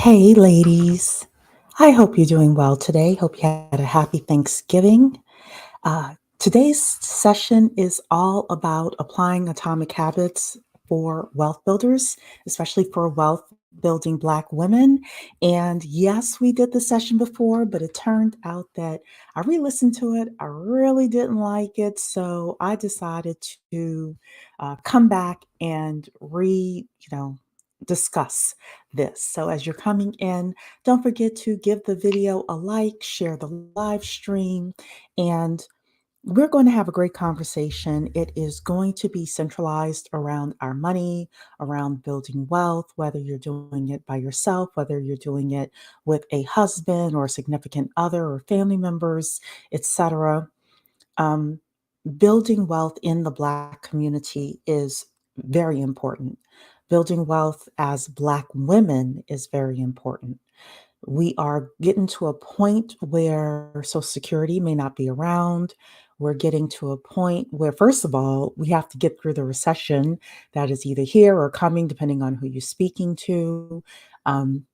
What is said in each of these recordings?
Hey, ladies. I hope you're doing well today. Hope you had a happy Thanksgiving. Today's session is all about applying atomic habits for wealth builders, especially for wealth building Black women. And yes, we did the session before, but it turned out that I re listened to it. I really didn't like it. So I decided to come back and discuss this. So as you're coming in, don't forget to give the video a like, share the live stream, and we're going to have a great conversation. It is going to be centralized around our money, around building wealth, whether you're doing it by yourself, whether you're doing it with a husband or a significant other or family members, etc. Um, Building wealth in the Black community is very important. Building wealth as Black women is very important. We are getting to a point where Social Security may not be around. We're getting to a point where, first of all, we have to get through the recession that is either here or coming, depending on who you're speaking to. Um,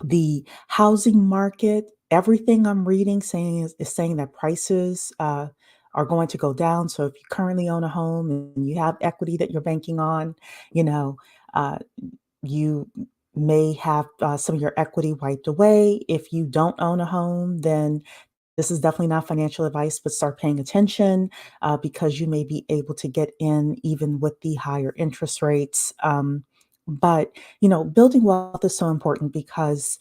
the housing market, everything I'm reading is saying that prices are going to go down. So if you currently own a home and you have equity that you're banking on, you know, uh, you may have some of your equity wiped away. If you don't own a home, then this is definitely not financial advice, but start paying attention because you may be able to get in even with the higher interest rates. But building wealth is so important because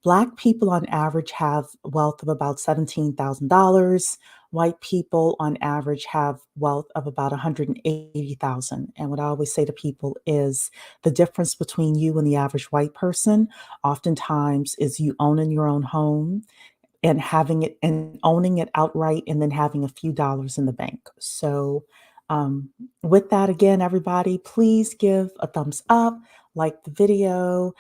Black people on average have wealth of about $17,000. White people on average have wealth of about 180,000. And what I always say to people is the difference between you and the average white person oftentimes is you owning your own home and having it and owning it outright and then having a few dollars in the bank. So, um, with that, again, everybody, please give a thumbs up, like the video,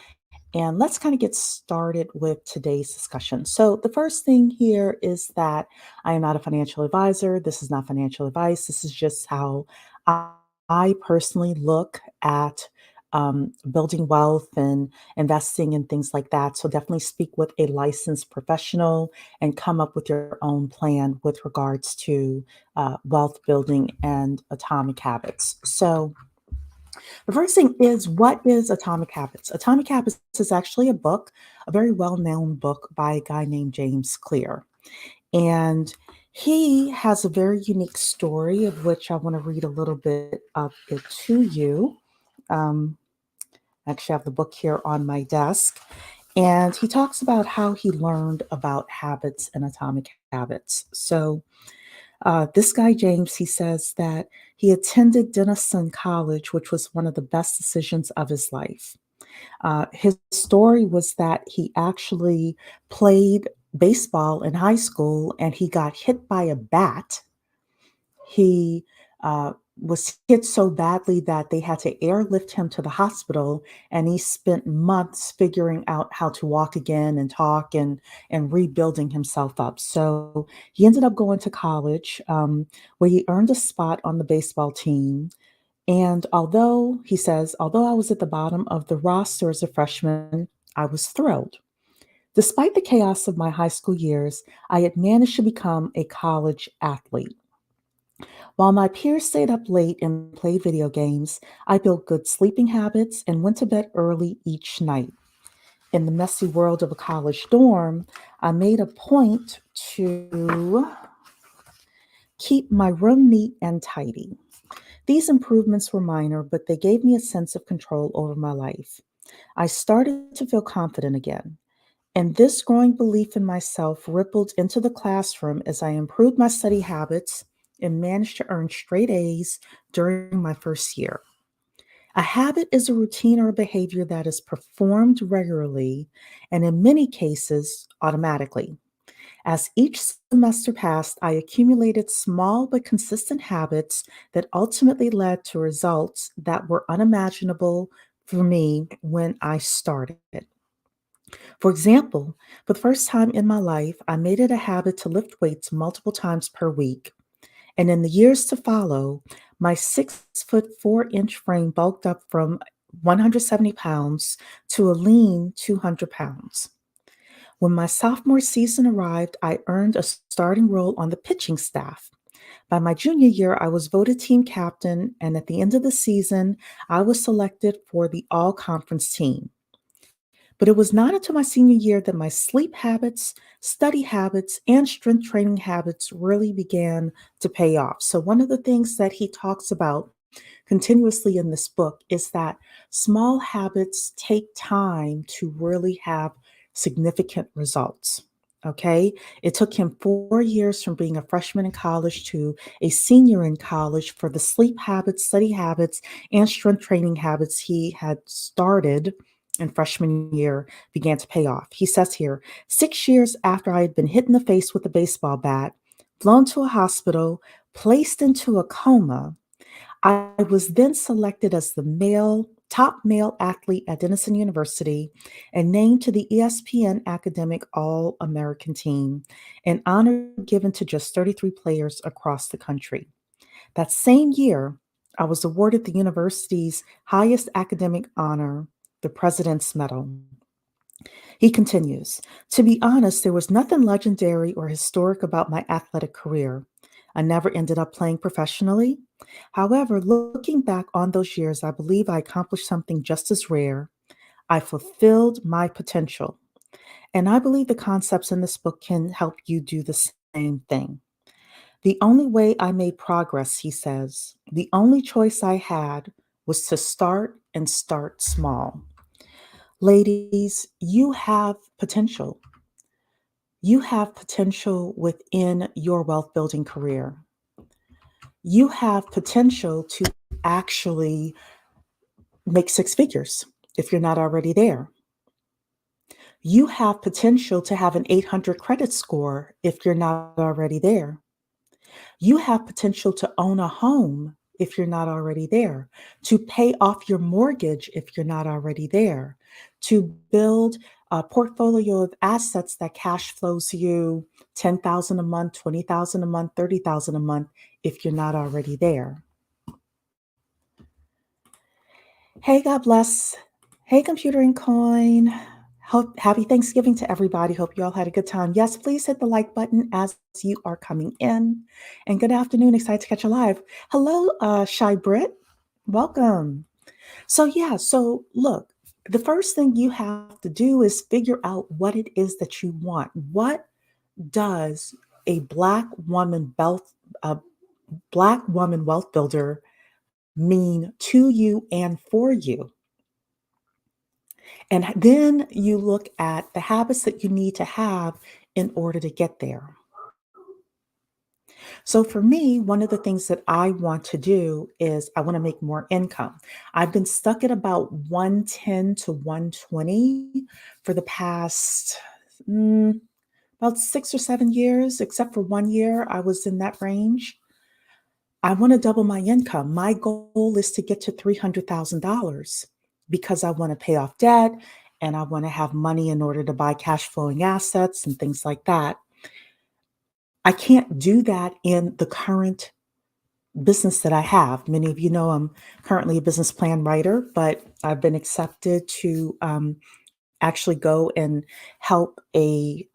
and let's kind of get started with today's discussion. So, the first thing here is that I am not a financial advisor. This is not financial advice. This is just how I, I personally look at building wealth and investing and things like that. So, definitely speak with a licensed professional and come up with your own plan with regards to wealth building and atomic habits. So, the first thing is, what is Atomic Habits? Atomic Habits is actually a book, a very well known book by a guy named James Clear. And he has a very unique story of which I want to read a little bit of it to you. Um, I actually have the book here on my desk. And he talks about how he learned about habits and atomic habits. So, this guy, James, he says that he attended Denison College, which was one of the best decisions of his life. His story was that he actually played baseball in high school and he got hit by a bat. He was hit so badly that they had to airlift him to the hospital, and he spent months figuring out how to walk again and talk and rebuilding himself up. So he ended up going to college, where he earned a spot on the baseball team. And although he says, although I was at the bottom of the roster as a freshman, I was thrilled. Despite the chaos of my high school years, I had managed to become a college athlete. While my peers stayed up late and played video games, I built good sleeping habits and went to bed early each night. In the messy world of a college dorm, I made a point to keep my room neat and tidy. These improvements were minor, but they gave me a sense of control over my life. I started to feel confident again. And this growing belief in myself rippled into the classroom as I improved my study habits and managed to earn straight A's during my first year. A habit is a routine or a behavior that is performed regularly and, in many cases, automatically. As each semester passed, I accumulated small but consistent habits that ultimately led to results that were unimaginable for me when I started. For example, for the first time in my life, I made it a habit to lift weights multiple times per week. And in the years to follow, my 6'4" frame bulked up from 170 pounds to a lean 200 pounds. When my sophomore season arrived, I earned a starting role on the pitching staff. By my junior year, I was voted team captain, and at the end of the season, I was selected for the all conference team. But it was not until my senior year that my sleep habits, study habits, and strength training habits really began to pay off. So, one of the things that he talks about continuously in this book is that small habits take time to really have significant results. Okay. It took him 4 years from being a freshman in college to a senior in college for the sleep habits, study habits, and strength training habits he had started in freshman year began to pay off. He says here 6 years after I had been hit in the face with a baseball bat, flown to a hospital, placed into a coma, I was then selected as the top male athlete at Denison University and named to the ESPN Academic All American team, an honor given to just 33 players across the country. That same year, I was awarded the university's highest academic honor, the President's Medal. He continues, to be honest, there was nothing legendary or historic about my athletic career. I never ended up playing professionally. However, looking back on those years, I believe I accomplished something just as rare. I fulfilled my potential. And I believe the concepts in this book can help you do the same thing. The only way I made progress, he says, the only choice I had was to start and start small. Ladies, you have potential. You have potential within your wealth building career. You have potential to actually make six figures if you're not already there. You have potential to have an 800 credit score if you're not already there. You have potential to own a home if you're not already there, to pay off your mortgage if you're not already there, to build a portfolio of assets that cash flows you 10,000 a month, 20,000 a month, 30,000 a month if you're not already there. Hey, God bless. Hey, Computer and Coin. Happy Thanksgiving to everybody. Hope you all had a good time. Yes, please hit the like button as you are coming in. And good afternoon. Excited to catch you live. Hello, Shy Brit. Welcome. So look, the first thing you have to do is figure out what it is that you want. What does a black woman wealth builder mean to you and for you? And then you look at the habits that you need to have in order to get there. So for me, one of the things that I want to do is I want to make more income. I've been stuck at about 110 to 120 for the past about 6 or 7 years, except for 1 year, I was in that range. I want to double my income. My goal is to get to $300,000 because I want to pay off debt and I want to have money in order to buy cash flowing assets and things like that. I can't do that in the current business that I have. Many of you know I'm currently a business plan writer, but I've been accepted to actually go and help a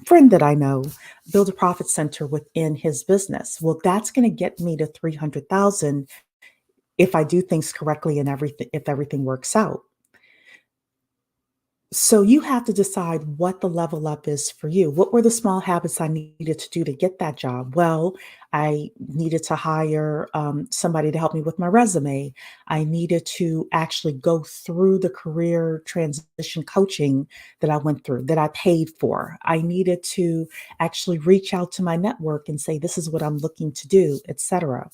friend that I know build a profit center within his business. Well, that's going to get me to 300,000 if I do things correctly and if everything works out. So you have to decide what the level up is for you. What were the small habits I needed to do to get that job? Well, I needed to hire somebody to help me with my resume. I needed to actually go through the career transition coaching that I went through, that I paid for. I needed to actually reach out to my network and say, this is what I'm looking to do, etc.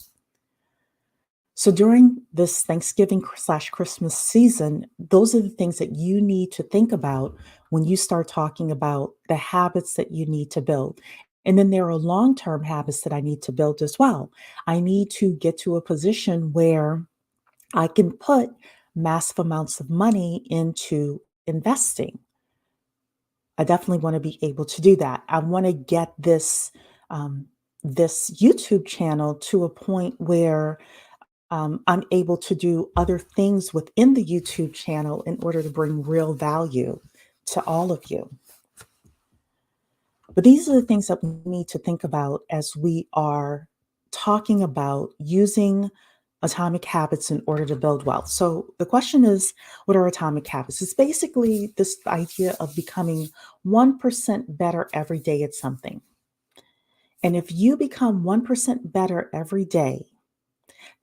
So during this Thanksgiving/Christmas season, those are the things that you need to think about when you start talking about the habits that you need to build. And then there are long-term habits that I need to build as well. I need to get to a position where I can put massive amounts of money into investing. I definitely want to be able to do that. I want to get this YouTube channel to a point where I'm able to do other things within the YouTube channel in order to bring real value to all of you. But these are the things that we need to think about as we are talking about using atomic habits in order to build wealth. So the question is, what are atomic habits? It's basically this idea of becoming 1% better every day at something. And if you become 1% better every day,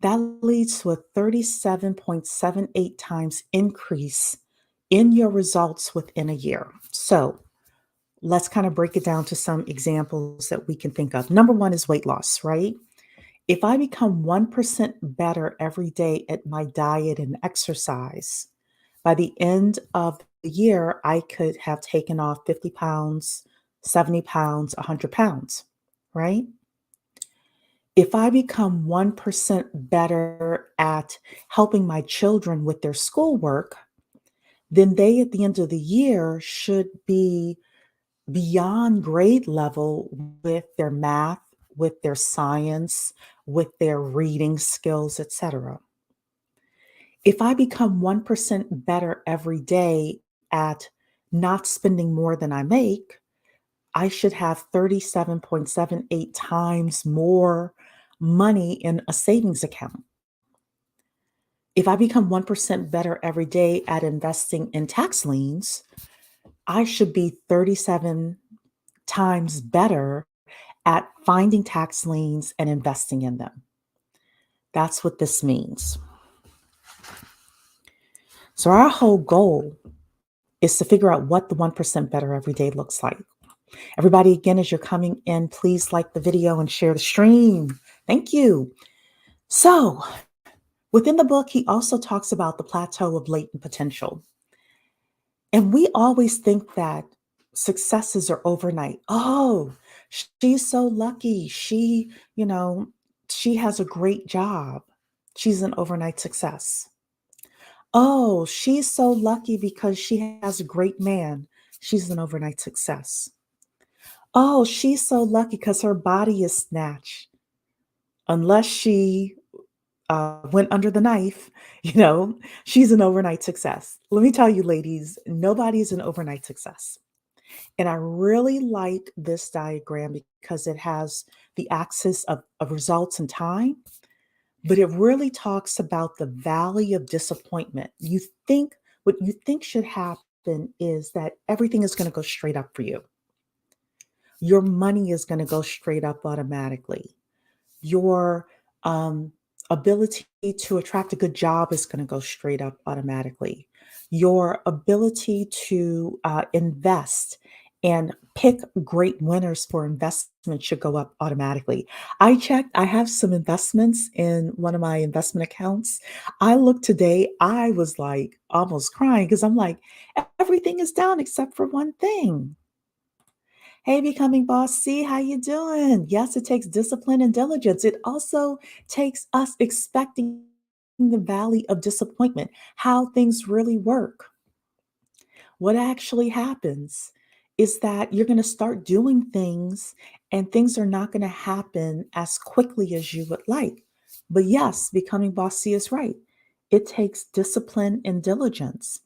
that leads to a 37.78 times increase in your results within a year. So let's kind of break it down to some examples that we can think of. Number one is weight loss, right? If I become 1% better every day at my diet and exercise, by the end of the year, I could have taken off 50 pounds, 70 pounds, 100 pounds, right? If I become 1% better at helping my children with their schoolwork, then they at the end of the year should be beyond grade level with their math, with their science, with their reading skills, etc. If I become 1% better every day at not spending more than I make, I should have 37.78 times more money in a savings account. If I become 1% better every day at investing in tax liens, I should be 37 times better at finding tax liens and investing in them. That's what this means. So, our whole goal is to figure out what the 1% better every day looks like. Everybody, again, as you're coming in, please like the video and share the stream. Thank you. So, within the book, he also talks about the plateau of latent potential. And we always think that successes are overnight. Oh, she's so lucky. She has a great job. She's an overnight success. Oh, she's so lucky because she has a great man. She's an overnight success. Oh, she's so lucky because her body is snatched. Unless she went under the knife, she's an overnight success. Let me tell you, ladies, nobody's an overnight success. And I really like this diagram because it has the axis of results and time, but it really talks about the valley of disappointment. What you think should happen is that everything is going to go straight up for you. Your money is going to go straight up automatically. Your ability to attract a good job is going to go straight up automatically. Your ability to invest and pick great winners for investment should go up automatically. I checked, I have some investments in one of my investment accounts. I looked today, I was like almost crying because I'm like, everything is down except for one thing. Hey, becoming boss C, how you doing? Yes, it takes discipline and diligence. It also takes us expecting the valley of disappointment, how things really work. What actually happens is that you're going to start doing things and things are not going to happen as quickly as you would like. But yes, becoming boss C is right. It takes discipline and diligence.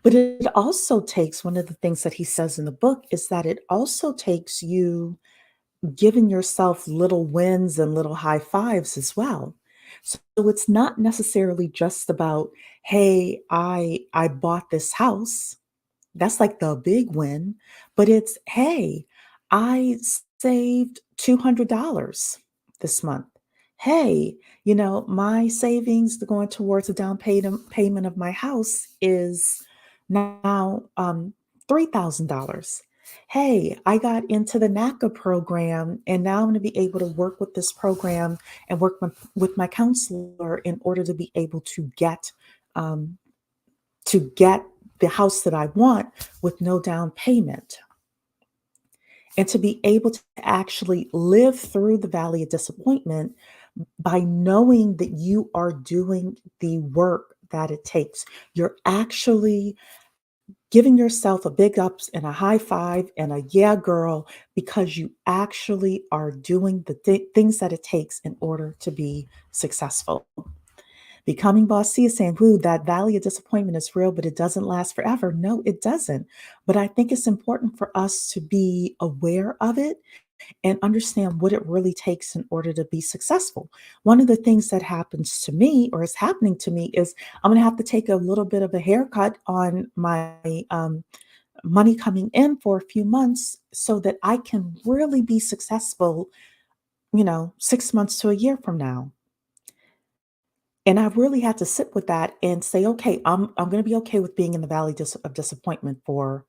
But it also takes one of the things that he says in the book is that it also takes you giving yourself little wins and little high fives as well. So it's not necessarily just about, hey, I bought this house. That's like the big win, but it's, hey, I saved $200 this month. Hey, my savings going towards the down payment of my house is now $3,000. Hey, I got into the NACA program and now I'm going to be able to work with this program and with my counselor in order to be able um, to get the house that I want with no down payment. And to be able to actually live through the valley of disappointment by knowing that you are doing the work that it takes. You're actually giving yourself a big ups and a high five and a yeah, girl, because you actually are doing the things that it takes in order to be successful. Becoming bossy is saying, whoo, that valley of disappointment is real, but it doesn't last forever. No, it doesn't. But I think it's important for us to be aware of it and understand what it really takes in order to be successful. One of the things that happens to me or is happening to me is I'm going to have to take a little bit of a haircut on my money coming in for a few months so that I can really be successful, 6 months to a year from now. And I really had to sit with that and say, okay, I'm going to be okay with being in the valley of disappointment for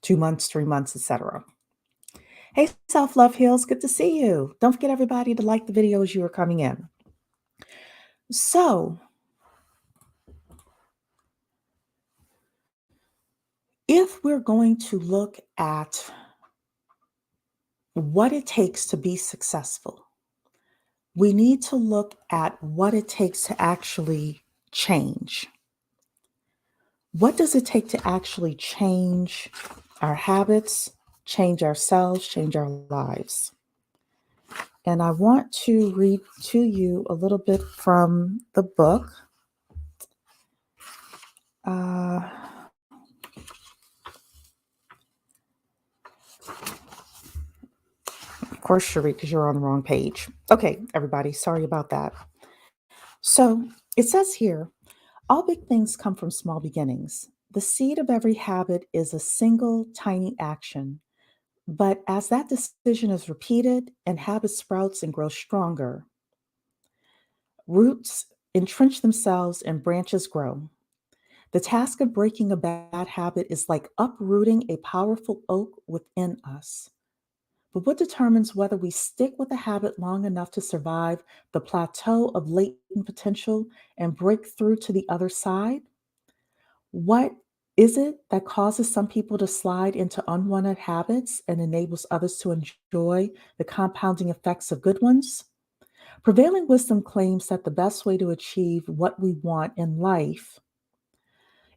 2 months, 3 months, etc. Hey, Self Love Heals, good to see you. Don't forget, everybody, to like the video as you are coming in. So, if we're going to look at what it takes to be successful, we need to look at what it takes to actually change. What does it take to actually change our habits, change ourselves, change our lives? And I want to read to you a little bit from the book. Of course, Cherie, because you're on the wrong page. Okay, everybody, sorry about that. So it says here, all big things come from small beginnings. The seed of every habit is a single tiny action. But as that decision is repeated and habit sprouts and grows stronger, roots entrench themselves and branches grow. The task of breaking a bad habit is like uprooting a powerful oak within us. But what determines whether we stick with a habit long enough to survive the plateau of latent potential and break through to the other side? What is it that causes some people to slide into unwanted habits and enables others to enjoy the compounding effects of good ones? Prevailing wisdom claims that the best way to achieve what we want in life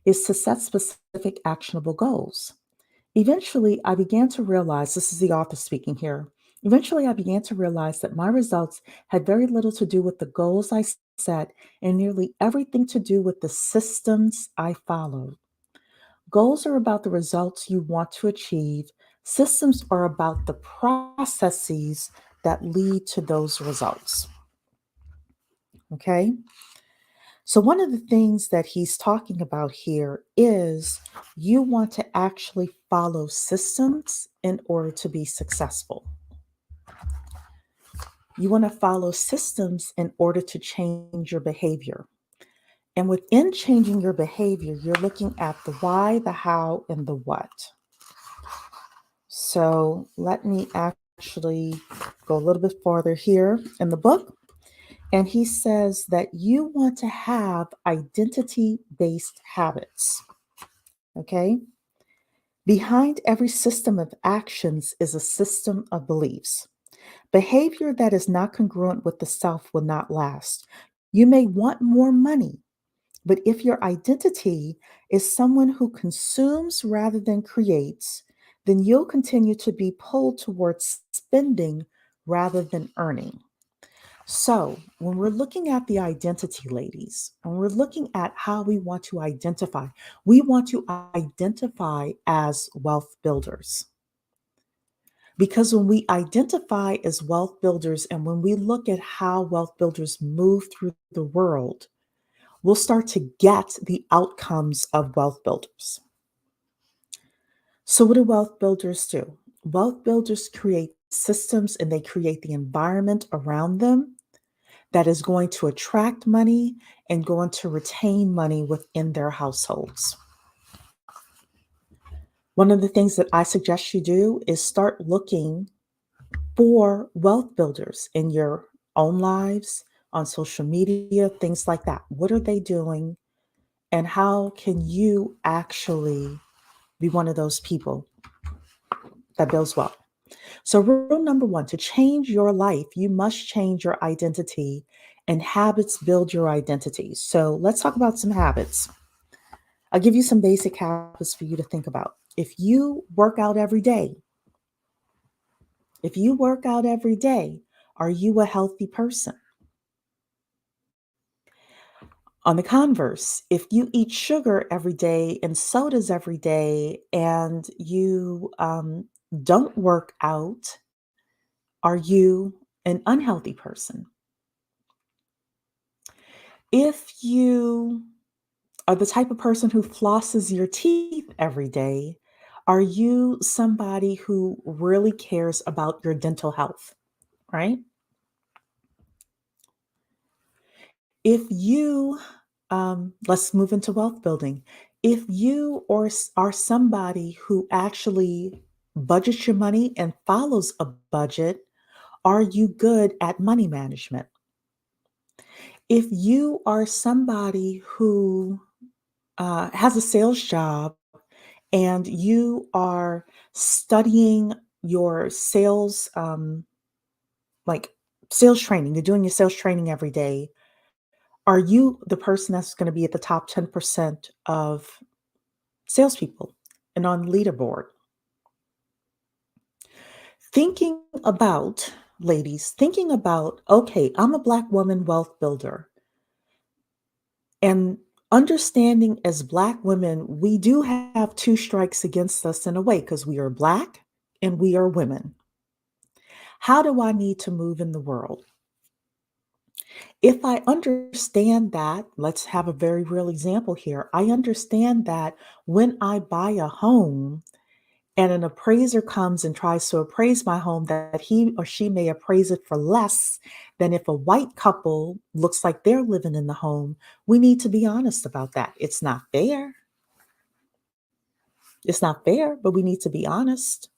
is to set specific actionable goals. Eventually, I began to realize this is the author speaking here. Eventually, I began to realize that my results had very little to do with the goals I set and nearly everything to do with the systems I followed. Goals are about the results you want to achieve, systems are about the processes that lead to those results. Okay? So, one of the things that he's talking about here is you want to actually follow systems in order to be successful. You want to follow systems in order to change your behavior. And within changing your behavior, you're looking at the why, the how, and the what. So, let me actually go a little bit farther here in the book. And he says that you want to have identity-based habits. Okay? Behind every system of actions is a system of beliefs. Behavior that is not congruent with the self will not last. You may want more money, but if your identity is someone who consumes rather than creates, then you'll continue to be pulled towards spending rather than earning. So, when we're looking at the identity, ladies, when we're looking at how we want to identify as wealth builders. Because when we identify as wealth builders and when we look at how wealth builders move through the world, we'll start to get the outcomes of wealth builders. So, what do wealth builders do? Wealth builders create systems and they create the environment around them that is going to attract money and going to retain money within their households. One of the things that I suggest you do is start looking for wealth builders in your own lives, on social media, things like that. What are they doing? And how can you actually be one of those people that builds wealth? So, rule number one, to change your life, you must change your identity, and habits build your identity. So, let's talk about some habits. I'll give you some basic habits for you to think about. If you work out every day, if you work out every day, are you a healthy person? On the converse, if you eat sugar every day and sodas every day and you don't work out, are you an unhealthy person? If you are the type of person who flosses your teeth every day, are you somebody who really cares about your dental health, right? If you, let's move into wealth building. If you are somebody who actually budgets your money and follows a budget, are you good at money management? If you are somebody who has a sales job and you are studying your sales, like sales training, you're doing your sales training every day, are you the person that's going to be at the top 10% of salespeople and on the leaderboard? Thinking about, ladies, thinking about, okay, I'm a Black woman wealth builder. And understanding as Black women, we do have two strikes against us in a way because we are Black and we are women. How do I need to move in the world? If I understand that, let's have a very real example here. I understand that when I buy a home and an appraiser comes and tries to appraise my home, that he or she may appraise it for less than if a white couple looks like they're living in the home, we need to be honest about that. It's not fair. It's not fair, but we need to be honest.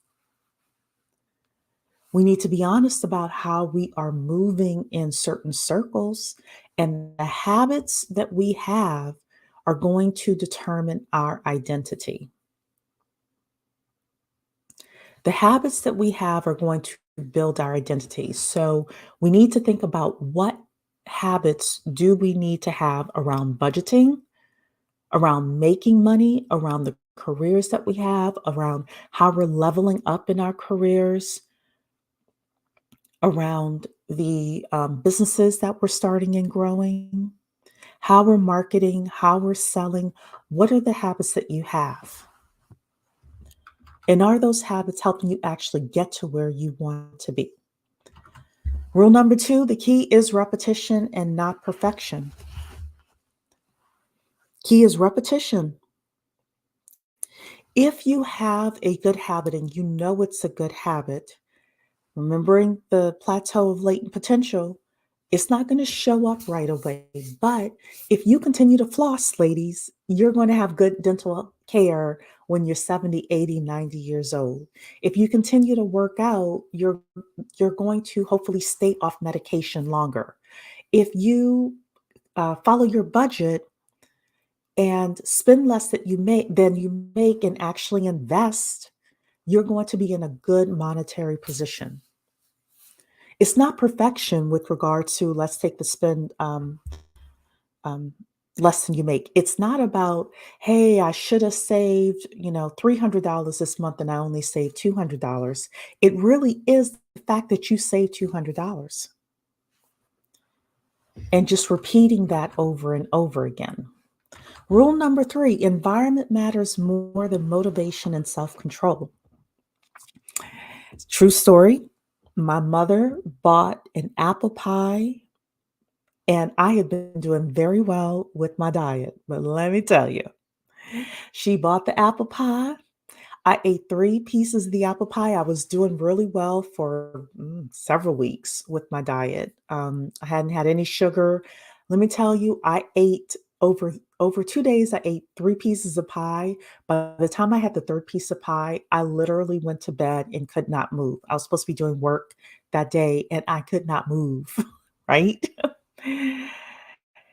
We need to be honest about how we are moving in certain circles, and the habits that we have are going to determine our identity. The habits that we have are going to build our identity. So we need to think about what habits do we need to have around budgeting, around making money, around the careers that we have, around how we're leveling up in our careers, around the businesses that we're starting and growing, how we're marketing, how we're selling. What are the habits that you have? And are those habits helping you actually get to where you want to be? Rule number 2, the key is repetition and not perfection. Key is repetition. If you have a good habit and you know it's a good habit, remembering the plateau of latent potential, it's not going to show up right away. But if you continue to floss, ladies, you're going to have good dental care when you're 70, 80, 90 years old. If you continue to work out, you're going to hopefully stay off medication longer. If you follow your budget and spend less than you make and actually invest, you're going to be in a good monetary position. It's not perfection with regard to let's take the spend um, less than you make. It's not about, hey, I should have saved, $300 this month and I only saved $200. It really is the fact that you saved $200 and just repeating that over and over again. Rule number 3, environment matters more than motivation and self-control. True story. My mother bought an apple pie and I had been doing very well with my diet. But let me tell you, she bought the apple pie. I ate 3 pieces of the apple pie. I was doing really well for several weeks with my diet. I hadn't had any sugar. Let me tell you, I ate over 2 days. I ate 3 pieces of pie. By the time I had the third piece of pie, I literally went to bed and could not move. I was supposed to be doing work that day, and I could not move. Right?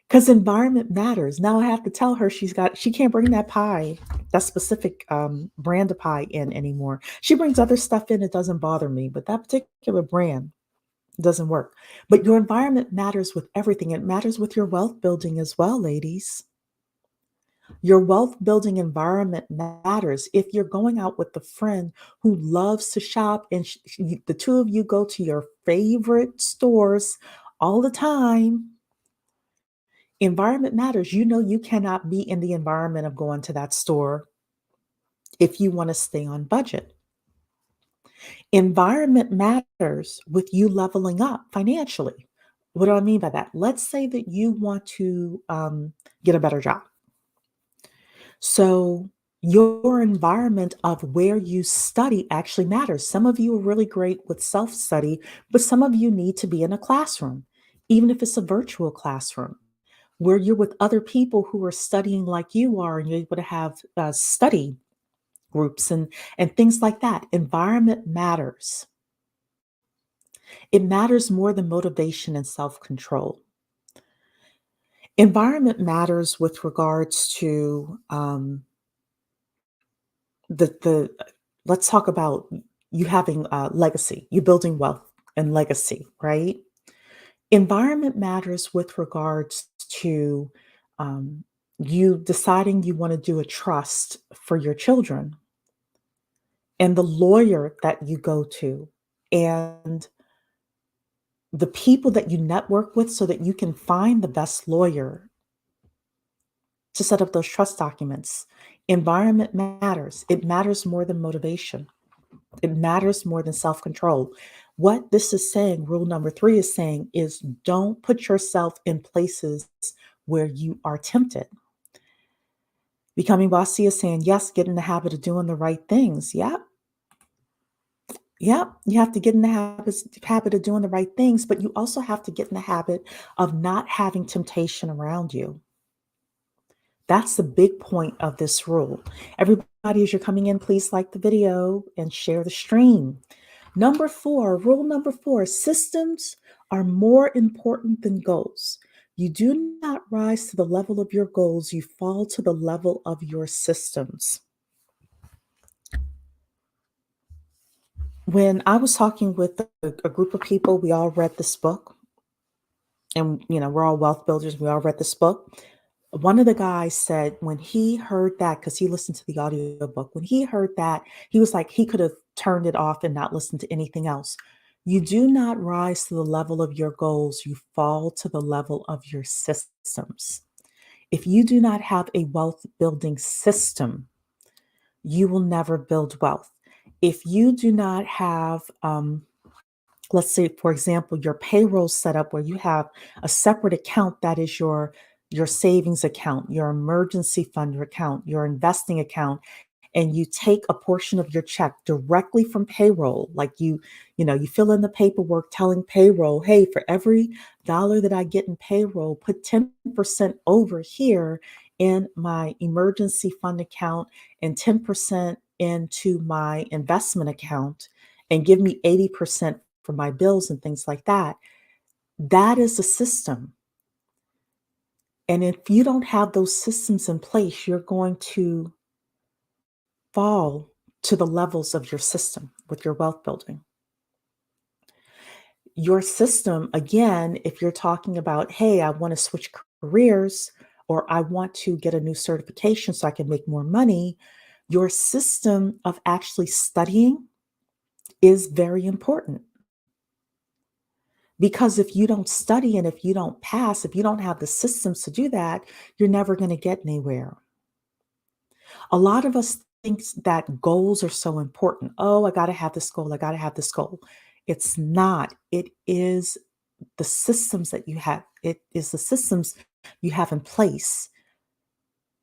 Because environment matters. Now I have to tell her she can't bring that pie, that specific brand of pie in anymore. She brings other stuff in, it doesn't bother me, but that particular brand doesn't work. But your environment matters with everything. It matters with your wealth building as well, ladies. Your wealth building environment matters. If you're going out with a friend who loves to shop and the two of you go to your favorite stores all the time, environment matters. You know, you cannot be in the environment of going to that store if you want to stay on budget. Environment matters with you leveling up financially. What do I mean by that? Let's say that you want to get a better job. So, your environment of where you study actually matters. Some of you are really great with self study, but some of you need to be in a classroom, even if it's a virtual classroom where you're with other people who are studying like you are, and you're able to have study groups and things like that. Environment matters. It matters more than motivation and self control. Environment matters with regards to the let's talk about you having legacy, you building wealth and legacy, right? Environment matters with regards to um, you deciding you want to do a trust for your children and the lawyer that you go to and the people that you network with so that you can find the best lawyer to set up those trust documents. Environment matters. It matters more than motivation. It matters more than self control. What this is saying, rule number 3 is saying, is don't put yourself in places where you are tempted. Becoming bossy is saying, yes, get in the habit of doing the right things. Yep. Yep. You have to get in the habit of doing the right things, but you also have to get in the habit of not having temptation around you. That's the big point of this rule. Everybody, as you're coming in, please like the video and share the stream. Number 4, rule number 4, systems are more important than goals. You do not rise to the level of your goals, you fall to the level of your systems. When I was talking with a group of people, we all read this book, and we're all wealth builders. We all read this book. One of the guys said when he heard that, because he listened to the audiobook, when he heard that, he was like, he could have turned it off and not listened to anything else. You do not rise to the level of your goals, you fall to the level of your systems. If you do not have a wealth building system, you will never build wealth. If you do not have, let's say, for example, your payroll set up where you have a separate account that is your savings account, your emergency fund account, your investing account, and you take a portion of your check directly from payroll, like you fill in the paperwork telling payroll, hey, for every dollar that I get in payroll, put 10% over here in my emergency fund account and 10% into my investment account, and give me 80% for my bills and things like that. That is a system. And if you don't have those systems in place, you're going to fall to the levels of your system with your wealth building. Your system, again, if you're talking about, hey, I want to switch careers or I want to get a new certification so I can make more money, your system of actually studying is very important. Because if you don't study and if you don't pass, if you don't have the systems to do that, you're never going to get anywhere. A lot of us think that goals are so important. Oh, I got to have this goal. I got to have this goal. It's not. It is the systems that you have. It is the systems you have in place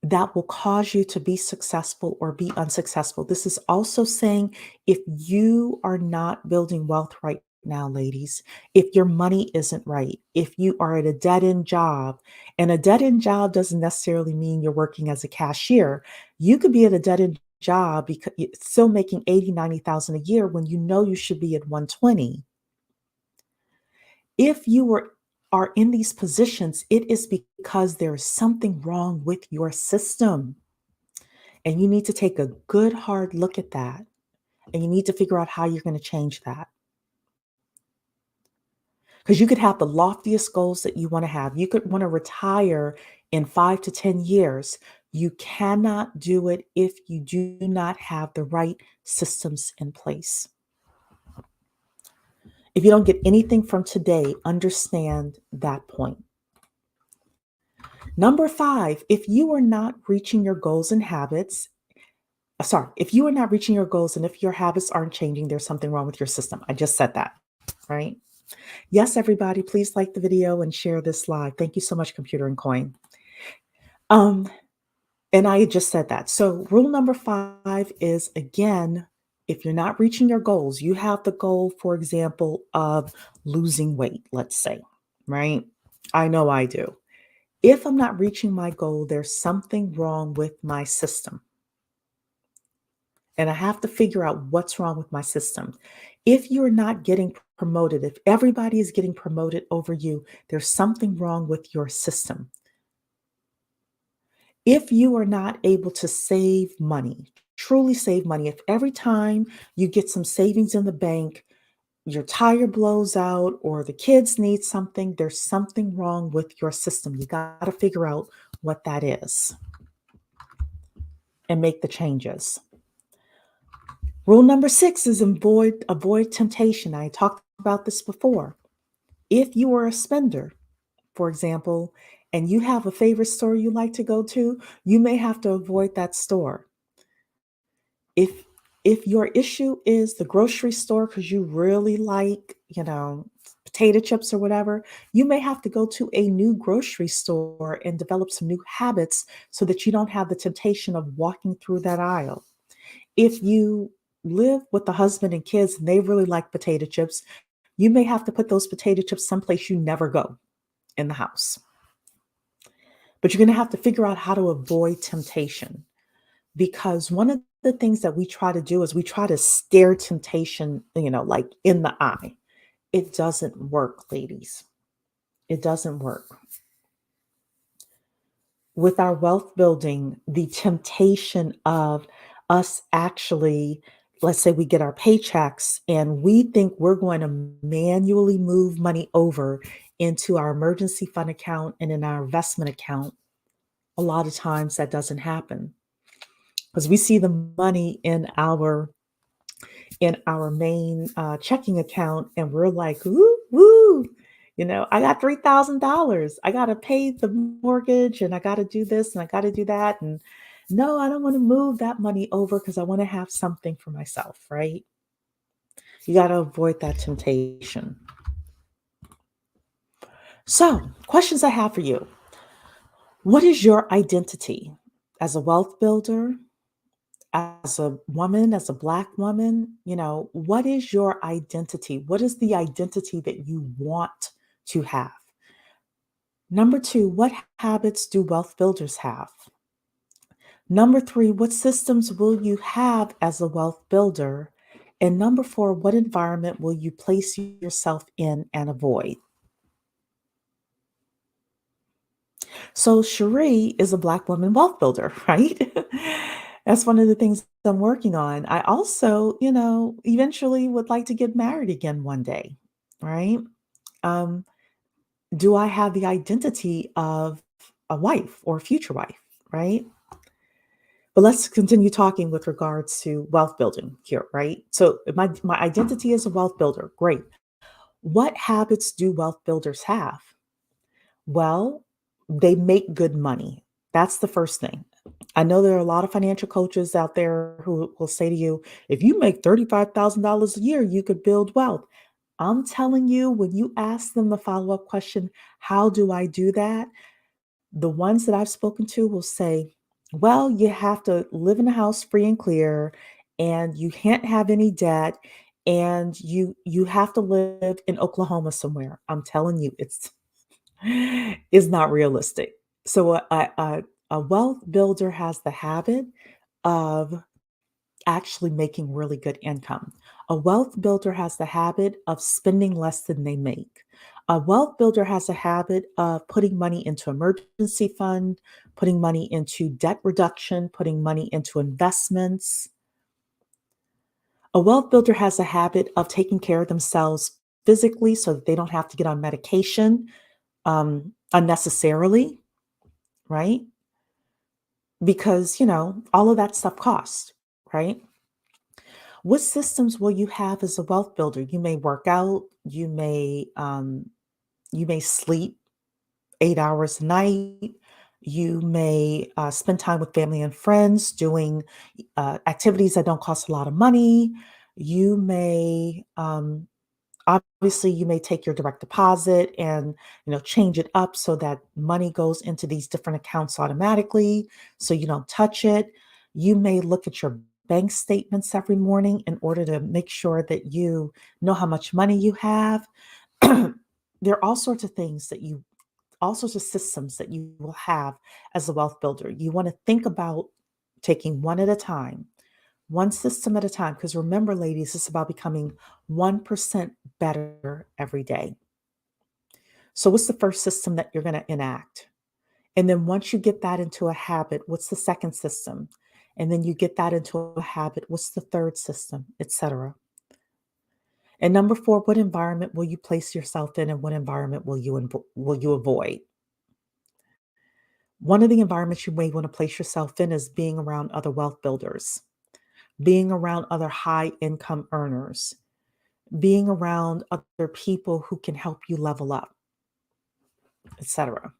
that will cause you to be successful or be unsuccessful. This is also saying if you are not building wealth right now, ladies, if your money isn't right, if you are at a dead end job, and a dead end job doesn't necessarily mean you're working as a cashier. You could be at a dead end job because you're still making 80, 90,000 a year when you know you should be at 120. If you are in these positions, it is because there is something wrong with your system. And you need to take a good hard look at that. And you need to figure out how you're going to change that. Because you could have the loftiest goals that you want to have. You could want to retire in 5 to 10 years. You cannot do it if you do not have the right systems in place. If you don't get anything from today, understand that point. Number 5, if you are not reaching your goals and habits, if you are not reaching your goals and if your habits aren't changing, there's something wrong with your system. I just said that, right? Yes, everybody, please like the video and share this live. Thank you so much, Computer and Coin. Um, and I just said that. So rule number 5 is, again, if you're not reaching your goals, you have the goal, for example, of losing weight, let's say, right? I know I do. If I'm not reaching my goal, there's something wrong with my system. And I have to figure out what's wrong with my system. If you're not getting promoted, if everybody is getting promoted over you, there's something wrong with your system. If you are not able to save money, truly save money, if every time you get some savings in the bank, your tire blows out or the kids need something, there's something wrong with your system. You got to figure out what that is and make the changes. Rule number 6 is avoid temptation. I talked about this before. If you are a spender, for example, and you have a favorite store you like to go to, you may have to avoid that store. If your issue is the grocery store because you really like, potato chips or whatever, you may have to go to a new grocery store and develop some new habits so that you don't have the temptation of walking through that aisle. If you live with the husband and kids and they really like potato chips, you may have to put those potato chips someplace you never go in the house. But you're going to have to figure out how to avoid temptation, because one of the things that we try to do is we try to stare temptation, like in the eye. It doesn't work, ladies. It doesn't work. With our wealth building, the temptation of us actually, let's say we get our paychecks and we think we're going to manually move money over into our emergency fund account and in our investment account. A lot of times that doesn't happen because we see the money in our main checking account and we're like, woo, woo, I got $3,000. I got to pay the mortgage and I got to do this and I got to do that. And no, I don't want to move that money over because I want to have something for myself, right? You got to avoid that temptation. So, questions I have for you. What is your identity as a wealth builder? As a woman, as a Black woman, what is your identity? What is the identity that you want to have? Number 2, what habits do wealth builders have? Number 3, what systems will you have as a wealth builder? And number 4, what environment will you place yourself in and avoid? So Cherie is a Black woman wealth builder, right? That's one of the things I'm working on. I also, eventually would like to get married again one day, right? Um, do I have the identity of a wife or a future wife, right? But let's continue talking with regards to wealth building here, right? So my identity is a wealth builder. Great. What habits do wealth builders have? Well, they make good money. That's the first thing. I know there are a lot of financial coaches out there who will say to you, if you make $35,000 a year, you could build wealth. I'm telling you, when you ask them the follow up question, how do I do that? The ones that I've spoken to will say, well, you have to live in a house free and clear, and you can't have any debt, and you have to live in Oklahoma somewhere. I'm telling you, it's is not realistic. So a wealth builder has the habit of actually making really good income. A wealth builder has the habit of spending less than they make. A wealth builder has a habit of putting money into emergency fund, putting money into debt reduction, putting money into investments. A wealth builder has a habit of taking care of themselves physically so that they don't have to get on medication unnecessarily, right? because, all of that stuff costs, right? What systems will you have as a wealth builder? You may work out, you may sleep 8 hours a night. You may spend time with family and friends doing activities that don't cost a lot of money. You may, obviously, you may take your direct deposit and change it up so that money goes into these different accounts automatically, so you don't touch it. You may look at your bank statements every morning in order to make sure that you know how much money you have. There are all sorts of systems that you will have as a wealth builder. You want to think about taking one at a time, one system at a time. Because remember, ladies, it's about becoming 1% better every day. So, what's the first system that you're going to enact? And then once you get that into a habit, what's the second system? And then you get that into a habit, what's the third system, etc. And number four, what environment will you place yourself in, and what environment will you avoid? One of the environments you may want to place yourself in is being around other wealth builders, being around other high income earners, being around other people who can help you level up, etc.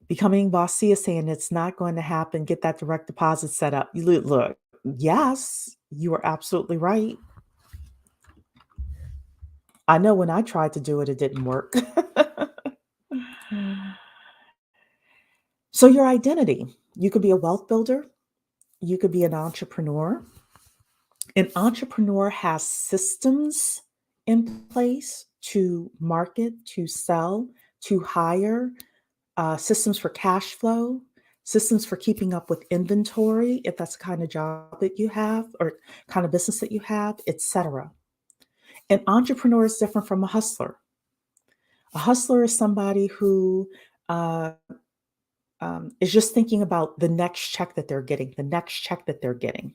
Becoming bossy is saying it's not going to happen. Get that direct deposit set up. You look, yes, you are absolutely right. I know when I tried to do it, it didn't work. So, your identity, you could be a wealth builder, you could be an entrepreneur. An entrepreneur has systems in place to market, to sell, to hire, systems for cash flow, systems for keeping up with inventory, if that's the kind of job that you have or kind of business that you have, etc. An entrepreneur is different from a hustler. A hustler is somebody who uh, is just thinking about the next check that they're getting, the next check that they're getting.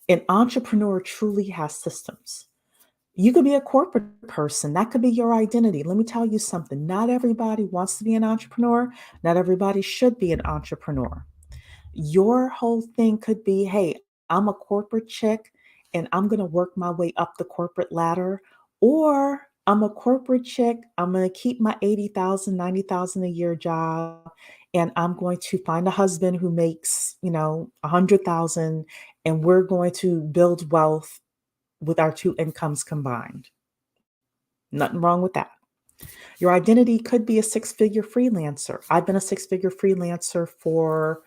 An entrepreneur truly has systems. You could be a corporate person. That could be your identity. Let me tell you something. Not everybody wants to be an entrepreneur. Not everybody should be an entrepreneur. Your whole thing could be, hey, I'm a corporate chick and I'm going to work my way up the corporate ladder. Or I'm a corporate chick. I'm going to keep my 80,000, 90,000 a year job. And I'm going to find a husband who makes, 100,000, and we're going to build wealth with our two incomes combined. Nothing wrong with that. Your identity could be a six-figure freelancer. I've been a six-figure freelancer for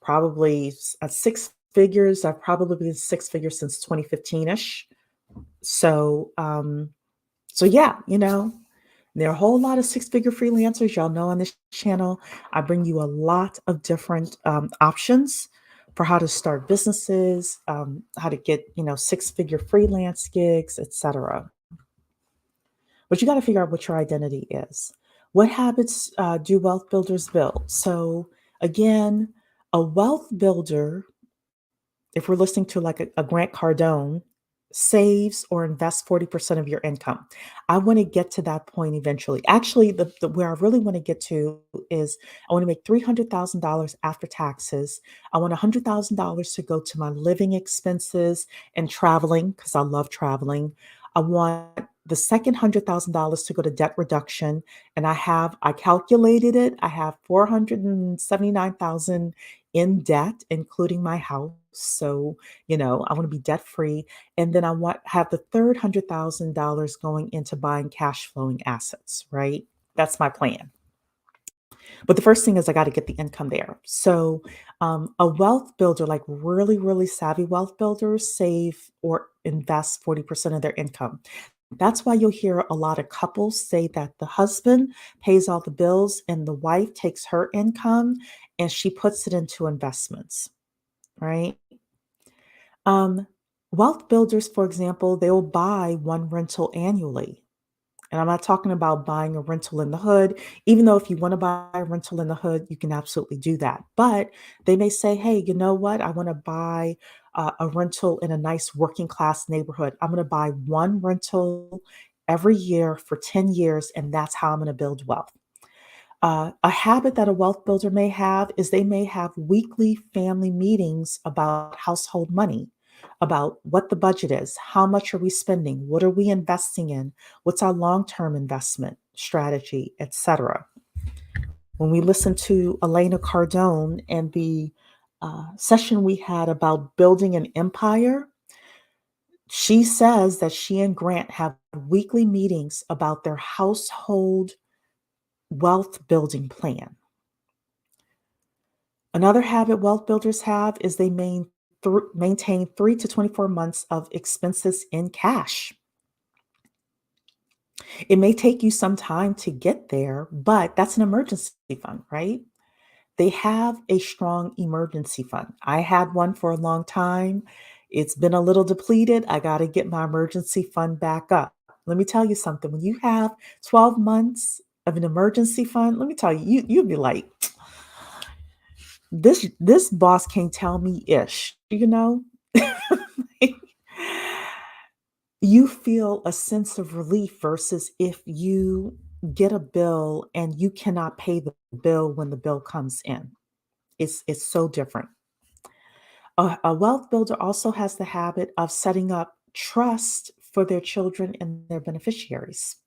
probably six figures. I've probably been six figures since 2015-ish. So yeah, there are a whole lot of six-figure freelancers. Y'all know on this channel, I bring you a lot of different options for how to start businesses, how to get, six-figure freelance gigs, etc. But you got to figure out what your identity is. What habits do wealth builders build? So again, a wealth builder, if we're listening to like a Grant Cardone, saves or invests 40% of your income. I want to get to that point eventually. Actually, the where I really want to get to is I want to make $300,000 after taxes. I want $100,000 to go to my living expenses and traveling because I love traveling. I want the second $100,000 to go to debt reduction, and I calculated it. I have 479,000 in debt, including my house. So, I want to be debt free. And then I want have the third $100,000 going into buying cash flowing assets, right? That's my plan. But the first thing is I got to get the income there. So, a wealth builder, like really, really savvy wealth builders, save or invest 40% of their income. That's why you'll hear a lot of couples say that the husband pays all the bills and the wife takes her income and she puts it into investments, right? Um, Wealth builders, for example, they will buy one rental annually. And I'm not talking about buying a rental in the hood, even though if you want to buy a rental in the hood, you can absolutely do that. But they may say, hey, you know what? I want to buy a rental in a nice working class neighborhood. I'm going to buy one rental every year for 10 years, and that's how I'm going to build wealth. A habit that a wealth builder may have is they may have weekly family meetings about household money, about what the budget is, how much are we spending, what are we investing in, what's our long-term investment strategy, etc. When we listened to Elena Cardone and the session we had about building an empire, she says that she and Grant have weekly meetings about their household wealth building plan. Another habit wealth builders have is they maintain 3 to 24 months of expenses in cash. It may take you some time to get there, but that's an emergency fund, right? They have a strong emergency fund. I had one for a long time. It's been a little depleted. I got to get my emergency fund back up. Let me tell you something. When you have 12 months of an emergency fund, let me tell you, you'll be like, this boss can't tell me ish, you know? You feel a sense of relief versus if you get a bill and you cannot pay the bill when the bill comes in. It's so different. A wealth builder also has the habit of setting up trust for their children and their beneficiaries.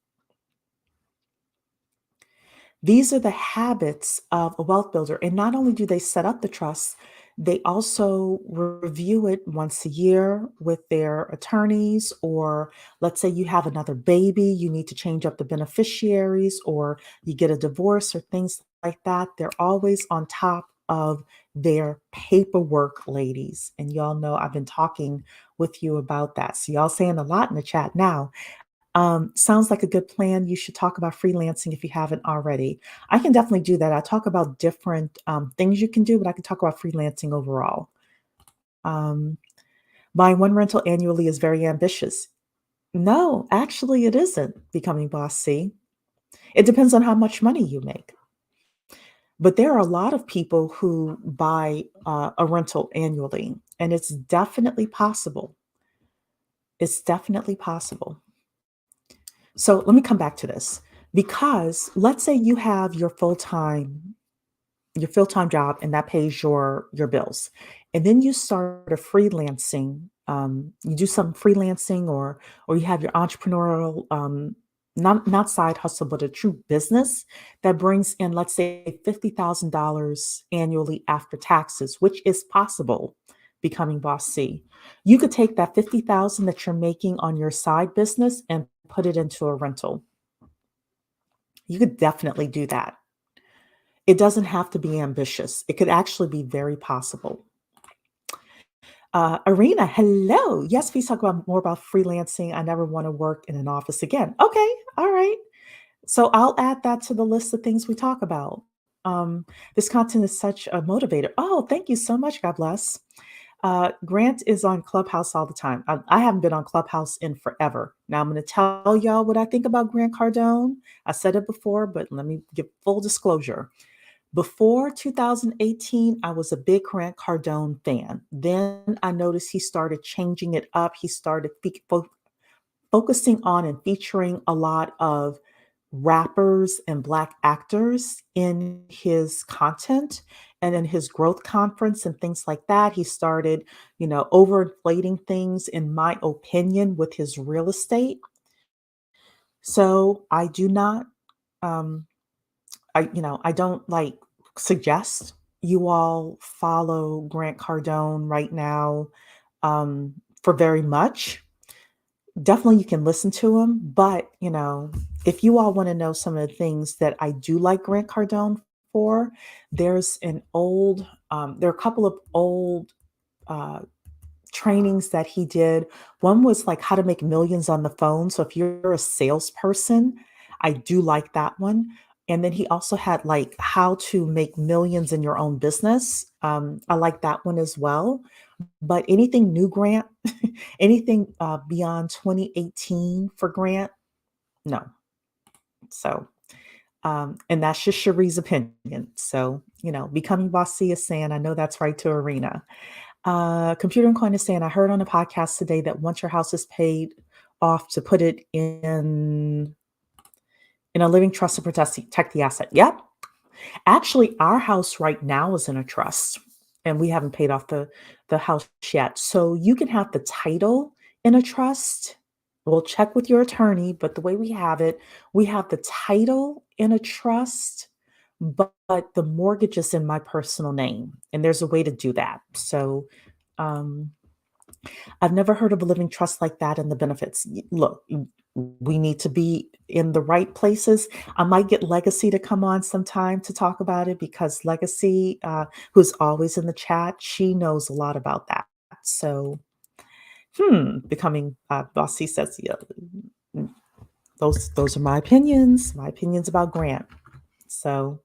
These are the habits of a wealth builder. And not only do they set up the trust, they also review it once a year with their attorneys. Or let's say you have another baby, you need to change up the beneficiaries, or you get a divorce or things like that. They're always on top of their paperwork, ladies. And y'all know I've been talking with you about that. So y'all saying a lot in the chat now. Sounds like a good plan. You should talk about freelancing if you haven't already. I can definitely do that. I talk about different things you can do, but I can talk about freelancing overall. Um, Buying one rental annually is very ambitious. No, actually, it isn't becoming boss C. It depends on how much money you make. But there are a lot of people who buy a rental annually, and it's definitely possible. It's definitely possible. So let me come back to this because let's say you have your full-time job and that pays your bills. And then you start a freelancing, you do some freelancing or you have your entrepreneurial not side hustle, but a true business that brings in, let's say, $50,000 annually after taxes, which is possible becoming boss C. You could take that 50,000 that you're making on your side business and put it into a rental. You could definitely do that. It doesn't have to be ambitious. It could actually be very possible. Arena, hello. Yes, please talk about more about freelancing. I never want to work in an office again. Okay, all right. So I'll add that to the list of things we talk about. This content is such a motivator. Oh, thank you so much. God bless. Grant is on Clubhouse all the time. I haven't been on Clubhouse in forever. Now I'm going to tell y'all what I think about Grant Cardone. I said it before, but let me give full disclosure. Before 2018, I was a big Grant Cardone fan. Then I noticed he started changing it up. He started focusing on and featuring a lot of rappers and Black actors in his content and in his growth conference and things like that. He started, overinflating things, in my opinion, with his real estate. So I do not, um, I don't like suggest you all follow Grant Cardone right now for very much. Definitely you can listen to him, but if you all want to know some of the things that I do like Grant Cardone for, there's there are a couple of old uh, trainings that he did. One was like how to make millions on the phone. So if you're a salesperson, I do like that one. And then he also had like how to make millions in your own business. I like that one as well. But anything new Grant, anything beyond 2018 for Grant, no. So, and that's just Cherie's opinion. So, becoming bossy is saying, I know that's right to Arena. Computer and Coin is saying, I heard on a podcast today that once your house is paid off to put it in a living trust to protect the asset. Yep. Actually, our house right now is in a trust, and we haven't paid off the house yet. So you can have the title in a trust. We'll check with your attorney, but the way we have it, we have the title in a trust, but the mortgage is in my personal name, and there's a way to do that. So, um, I've never heard of a living trust like that and the benefits. Look, we need to be in the right places. I might get Legacy to come on sometime to talk about it because Legacy, who's always in the chat, she knows a lot about that. So, becoming bossy says, yeah, mm, those are my opinions about Grant. So,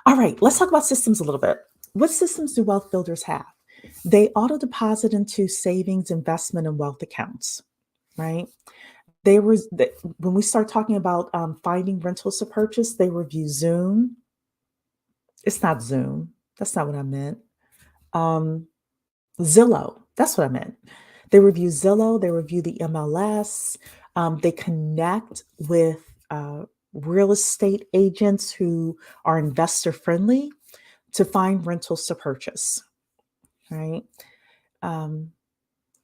all right, let's talk about systems a little bit. What systems do wealth builders have? They auto deposit into savings, investment, and wealth accounts, right? When we start talking about finding rentals to purchase, they review Zoom. It's not Zoom. That's not what I meant. Um, Zillow. That's what I meant. They review Zillow. They review the MLS. They connect with real estate agents who are investor friendly to find rentals to purchase. Right. Um,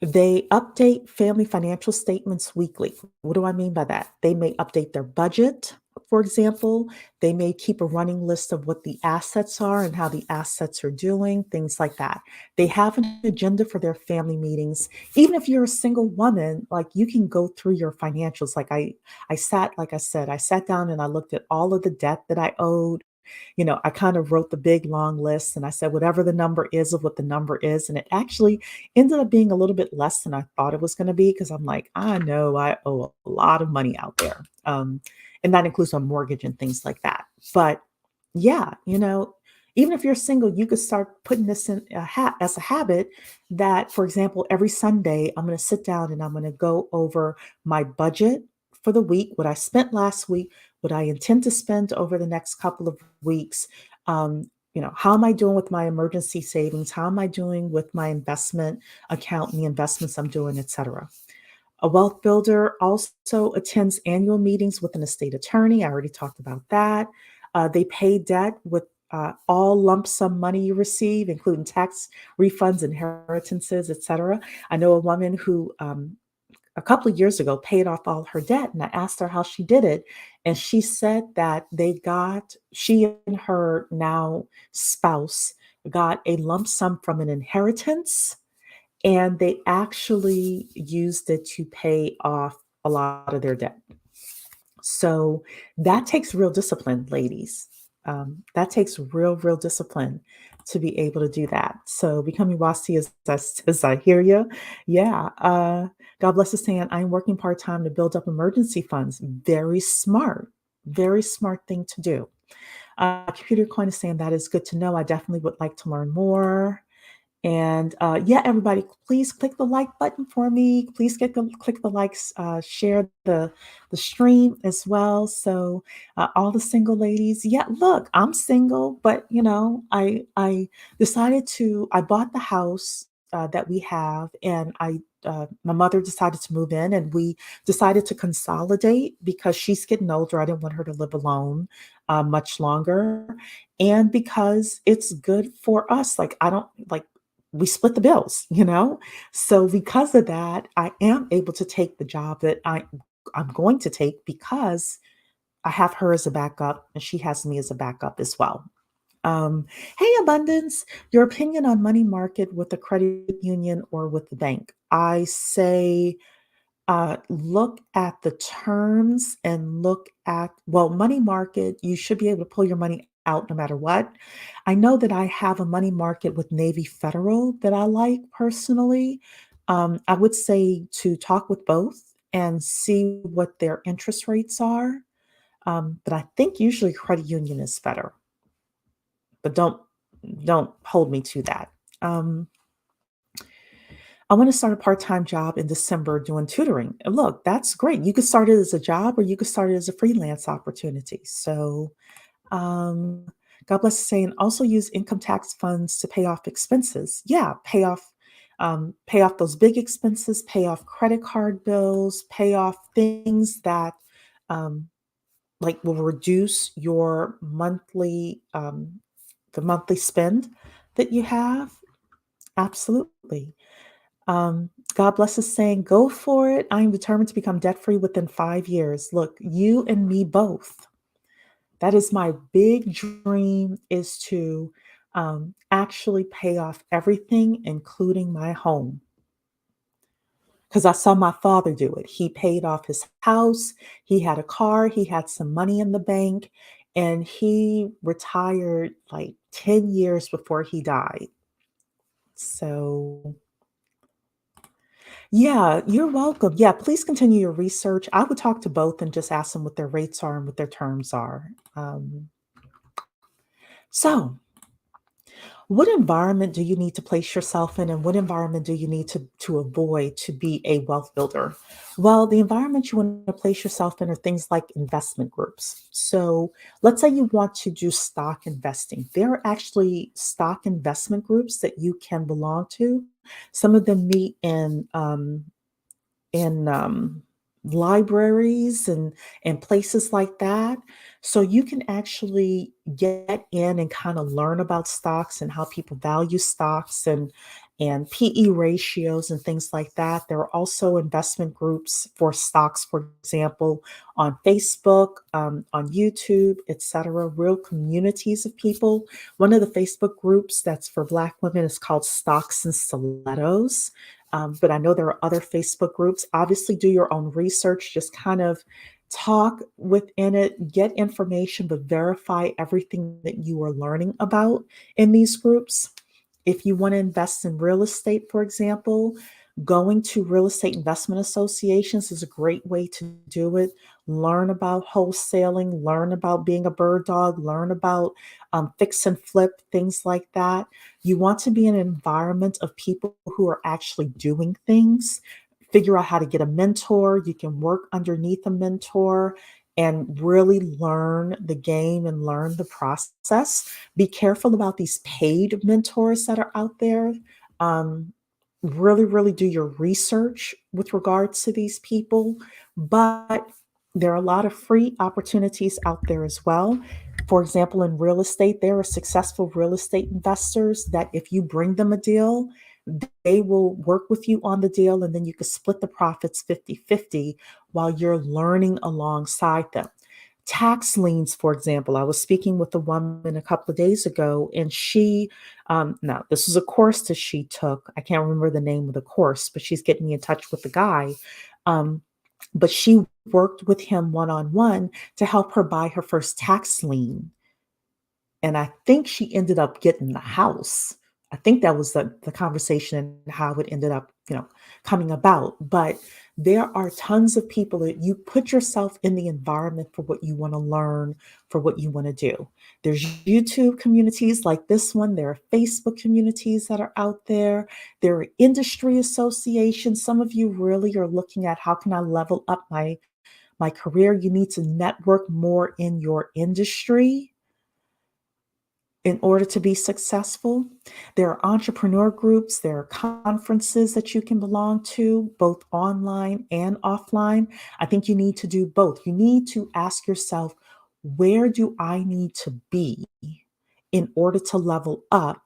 They update family financial statements weekly. What do I mean by that? They may update their budget, for example. They may keep a running list of what the assets are and how the assets are doing, things like that. They have an agenda for their family meetings. Even if you're a single woman, like you can go through your financials. Like I said, I sat down and I looked at all of the debt that I owed. I kind of wrote the big long list and I said, whatever the number is of what the number is. And it actually ended up being a little bit less than I thought it was going to be because I'm like, I know I owe a lot of money out there. And that includes my mortgage and things like that. But yeah, even if you're single, you could start putting this in as a habit that, for example, every Sunday, I'm going to sit down and I'm going to go over my budget for the week, what I spent last week, what I intend to spend over the next couple of weeks. How am I doing with my emergency savings? How am I doing with my investment account and the investments I'm doing, et cetera? A wealth builder also attends annual meetings with an estate attorney. I already talked about that. They pay debt with all lump sum money you receive, including tax refunds, inheritances, et cetera. I know a woman who a couple of years ago paid off all her debt, and I asked her how she did it, and she said that she and her now spouse got a lump sum from an inheritance, and they actually used it to pay off a lot of their debt. So that takes real discipline, ladies. That takes real discipline to be able to do that. So becoming WASI as I hear you. Yeah. God bless us saying, I'm working part time to build up emergency funds. Very smart. Very smart thing to do. Computer Coin is saying that is good to know. I definitely would like to learn more. And yeah, everybody, please click the like button for me. Please click the likes, share the stream as well. So all the single ladies, yeah, look, I'm single, but I decided I bought the house that we have, and my mother decided to move in, and we decided to consolidate because she's getting older. I didn't want her to live alone much longer, and because it's good for us. Like I don't like we split the bills. So because of that, I am able to take the job that I'm going to take because I have her as a backup and she has me as a backup as well. Um, hey, Abundance, your opinion on money market with the credit union or with the bank? I say look at the terms and money market, you should be able to pull your money out no matter what. I know that I have a money market with Navy Federal that I like personally. I would say to talk with both and see what their interest rates are. But I think usually credit union is better, but don't hold me to that. Um, I want to start a part-time job in December doing tutoring. And look, that's great. You could start it as a job or you could start it as a freelance opportunity. So, um, God bless you saying also use income tax funds to pay off expenses. Yeah, pay off those big expenses, pay off credit card bills, pay off things that um, like will reduce your monthly the monthly spend that you have? Absolutely. God bless is saying, go for it. I am determined to become debt free within 5 years. Look, you and me both. That is my big dream is to actually pay off everything, including my home. Because I saw my father do it. He paid off his house, he had a car, he had some money in the bank, and he retired like 10 years before he died. So, yeah, you're welcome. Yeah, please continue your research. I would talk to both and just ask them what their rates are and what their terms are. So, what environment do you need to place yourself in, and what environment do you need to avoid to be a wealth builder? Well, the environment you want to place yourself in are things like investment groups. So, let's say you want to do stock investing. There are actually stock investment groups that you can belong to. Some of them meet in libraries and places like that. So you can actually get in and kind of learn about stocks and how people value stocks and PE ratios and things like that. There are also investment groups for stocks, for example, on Facebook, on YouTube, etc. Real communities of people. One of the Facebook groups that's for Black women is called Stocks and Stilettos. But I know there are other Facebook groups. Obviously, do your own research, just kind of talk within it, get information, but verify everything that you are learning about in these groups. If you want to invest in real estate, for example, going to real estate investment associations is a great way to do it. Learn about wholesaling, learn about being a bird dog, learn about fix and flip, things like that. You want to be in an environment of people who are actually doing things. Figure out how to get a mentor. You can work underneath a mentor and really learn the game and learn the process. Be careful about these paid mentors that are out there. Um, really, really do your research with regards to these people. But there are a lot of free opportunities out there as well. For example, in real estate, there are successful real estate investors that if you bring them a deal, they will work with you on the deal and then you can split the profits 50-50 while you're learning alongside them. Tax liens, for example, I was speaking with a woman a couple of days ago, and she, now this was a course that she took. I can't remember the name of the course, but she's getting me in touch with the guy. Um, but she worked with him one on one to help her buy her first tax lien. And I think she ended up getting the house. I think that was the conversation and how it ended up, coming about. But there are tons of people that you put yourself in the environment for what you want to learn, for what you want to do. There's YouTube communities like this one. There are Facebook communities that are out there. There are industry associations. Some of you really are looking at how can I level up my career. You need to network more in your industry in order to be successful. There are entrepreneur groups, there are conferences that you can belong to, both online and offline. I think you need to do both. You need to ask yourself, where do I need to be in order to level up?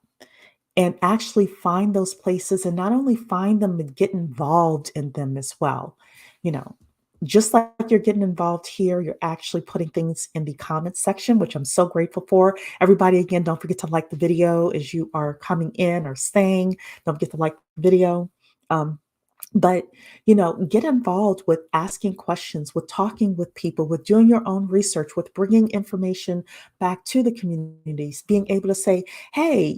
And actually find those places and not only find them, but get involved in them as well. You know, just like you're getting involved here, you're actually putting things in the comments section, which I'm so grateful for. Everybody, again, don't forget to like the video as you are coming in or staying. Don't forget to like the video. But get involved with asking questions, with talking with people, with doing your own research, with bringing information back to the communities, being able to say, hey,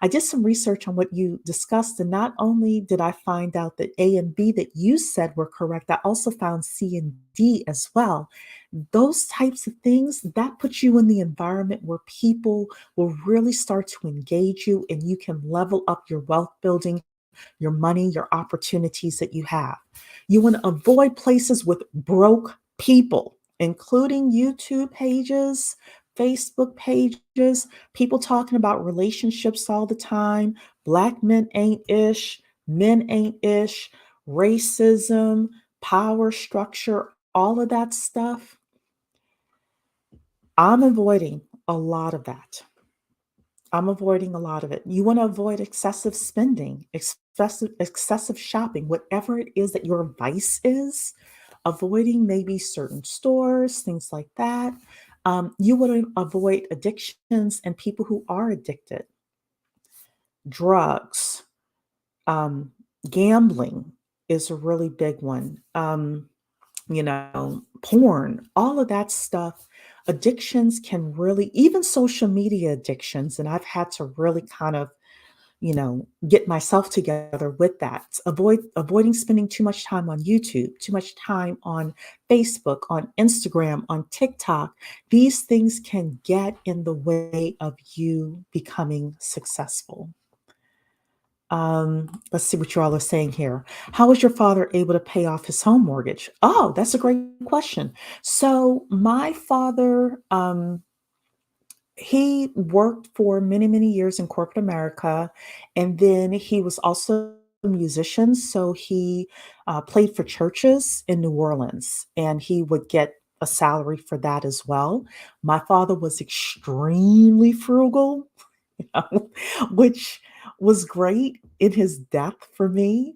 I did some research on what you discussed, and not only did I find out that A and B that you said were correct, I also found C and D as well. Those types of things, that puts you in the environment where people will really start to engage you, and you can level up your wealth building, your money, your opportunities that you have. You want to avoid places with broke people, including YouTube pages, Facebook pages, people talking about relationships all the time. Black men ain't ish, men ain't ish, racism, power structure, all of that stuff. I'm avoiding a lot of that. I'm avoiding a lot of it. You want to avoid excessive spending, excessive shopping, whatever it is that your vice is, avoiding maybe certain stores, things like that. You want to avoid addictions and people who are addicted, drugs, um, gambling is a really big one. Porn, all of that stuff. Addictions can really, even social media addictions, and I've had to really kind of, get myself together with that. Avoiding spending too much time on YouTube, too much time on Facebook, on Instagram, on TikTok. These things can get in the way of you becoming successful. Let's see what you all are saying here. How was your father able to pay off his home mortgage? Oh, that's a great question. So my father, he worked for many, many years in corporate America, and then he was also a musician. So he played for churches in New Orleans, and he would get a salary for that as well. My father was extremely frugal, which was great in his death for me,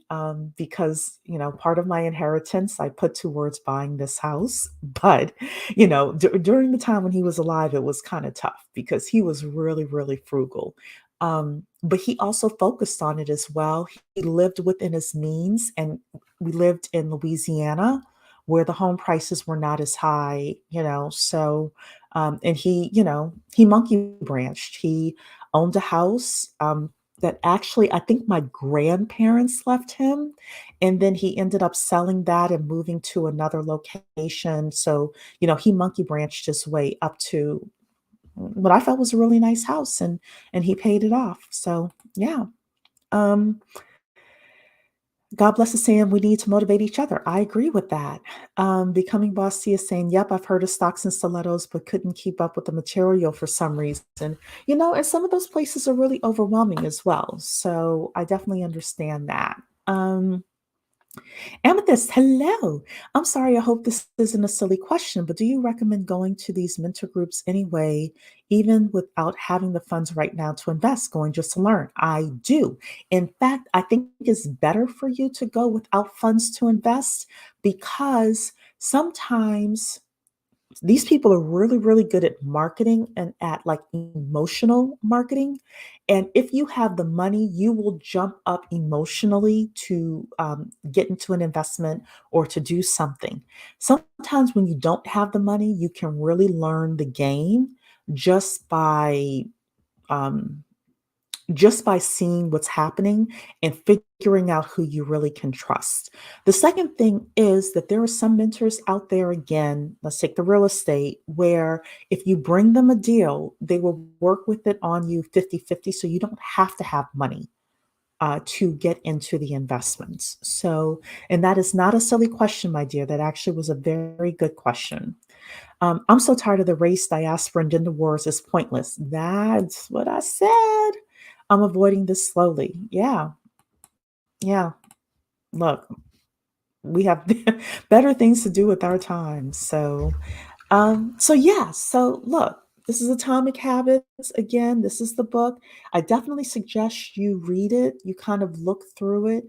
because part of my inheritance I put towards buying this house. But during the time when he was alive, it was kind of tough because he was really, really frugal. But he also focused on it as well. He lived within his means, and we lived in Louisiana where the home prices were not as high, so and he monkey branched. He owned a house, that actually I think my grandparents left him, and then he ended up selling that and moving to another location. So, he monkey branched his way up to what I felt was a really nice house, and he paid it off. So, yeah. Um, God bless is saying we need to motivate each other. I agree with that. Becoming Bossy is saying, yep, I've heard of stocks and stilettos, but couldn't keep up with the material for some reason. And some of those places are really overwhelming as well. So I definitely understand that. Amethyst, hello. I'm sorry, I hope this isn't a silly question, but do you recommend going to these mentor groups anyway, even without having the funds right now to invest, going just to learn? I do. In fact, I think it's better for you to go without funds to invest because sometimes these people are really, really good at marketing and at like emotional marketing. And if you have the money, you will jump up emotionally to get into an investment or to do something. Sometimes when you don't have the money, you can really learn the game just by um, just by seeing what's happening and figuring out who you really can trust. The second thing is that there are some mentors out there, again, let's take the real estate, where if you bring them a deal, they will work with it on you 50-50, so you don't have to have money to get into the investments. So, and that is not a silly question, my dear. That actually was a very good question. I'm so tired of the race, diaspora, and gender wars is pointless. That's what I said. I'm avoiding this slowly. Yeah, yeah. Look, we have better things to do with our time. So yeah. So look, this is Atomic Habits. Again, this is the book. I definitely suggest you read it. You kind of look through it.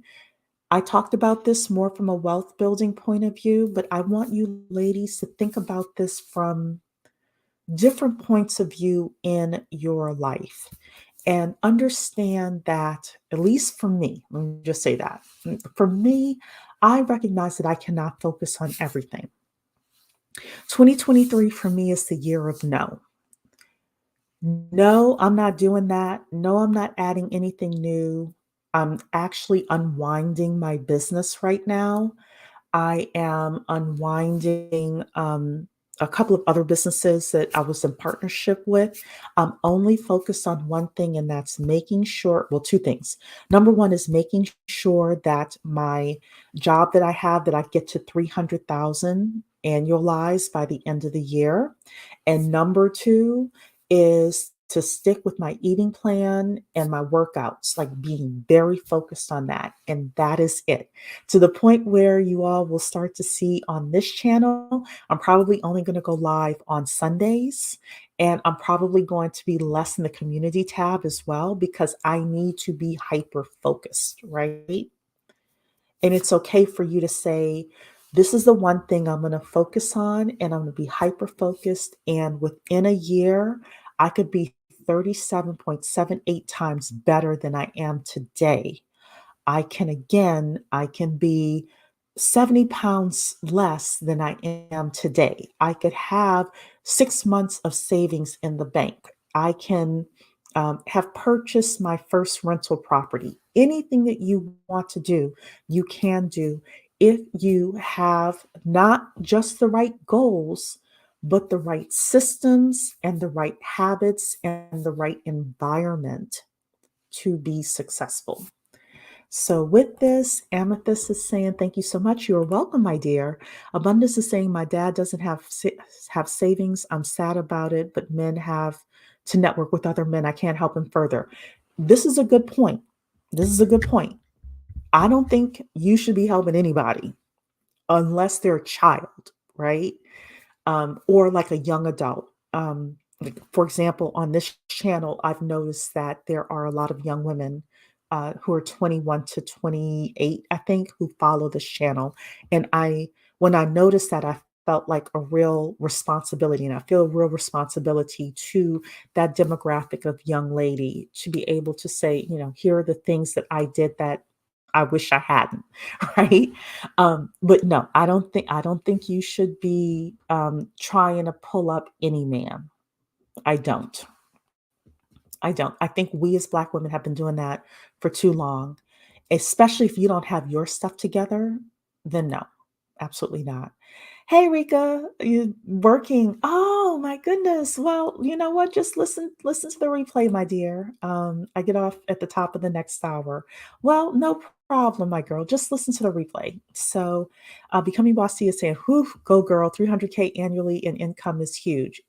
I talked about this more from a wealth building point of view, but I want you ladies to think about this from different points of view in your life and understand that, at least for me, let me just say that. For me, I recognize that I cannot focus on everything. 2023 for me is the year of no. No, I'm not doing that. No, I'm not adding anything new. I'm actually unwinding my business right now. I am unwinding a couple of other businesses that I was in partnership with. I'm only focused on one thing, and that's making sure, well, two things. Number one is making sure that my job that I have, that I get to 300,000 annualized by the end of the year. And number two is to stick with my eating plan and my workouts, like being very focused on that. And that is it. To the point where you all will start to see on this channel, I'm probably only going to go live on Sundays. And I'm probably going to be less in the community tab as well because I need to be hyper focused, right? And it's okay for you to say, this is the one thing I'm going to focus on, and I'm going to be hyper focused. And within a year, I could be 37.78 times better than I am today. I can be 70 pounds less than I am today. I could have 6 months of savings in the bank. I can have purchased my first rental property. Anything that you want to do, you can do if you have not just the right goals, but the right systems and the right habits and the right environment to be successful. So, with this, Amethyst is saying, thank you so much. You're welcome, my dear. Abundance is saying, my dad doesn't have savings. I'm sad about it, but men have to network with other men. I can't help him further. This is a good point. This is a good point. I don't think you should be helping anybody unless they're a child, right? Or like a young adult. Like, for example, on this channel, I've noticed that there are a lot of young women who are 21 to 28, I think, who follow this channel. And when I noticed that, I felt like a real responsibility, and I feel a real responsibility to that demographic of young lady to be able to say, here are the things that I did that I wish I hadn't, right? But no, I don't think you should be trying to pull up any man. I don't. I don't. I think we as Black women have been doing that for too long, especially if you don't have your stuff together, then no, absolutely not. Hey, Rika, you working? Oh my goodness. Well, you know what? Just listen to the replay, my dear. I get off at the top of the next hour. Well, no problem, my girl. Just listen to the replay. So, becoming bossy is saying, "Whew, go girl! 300K annually in income is huge."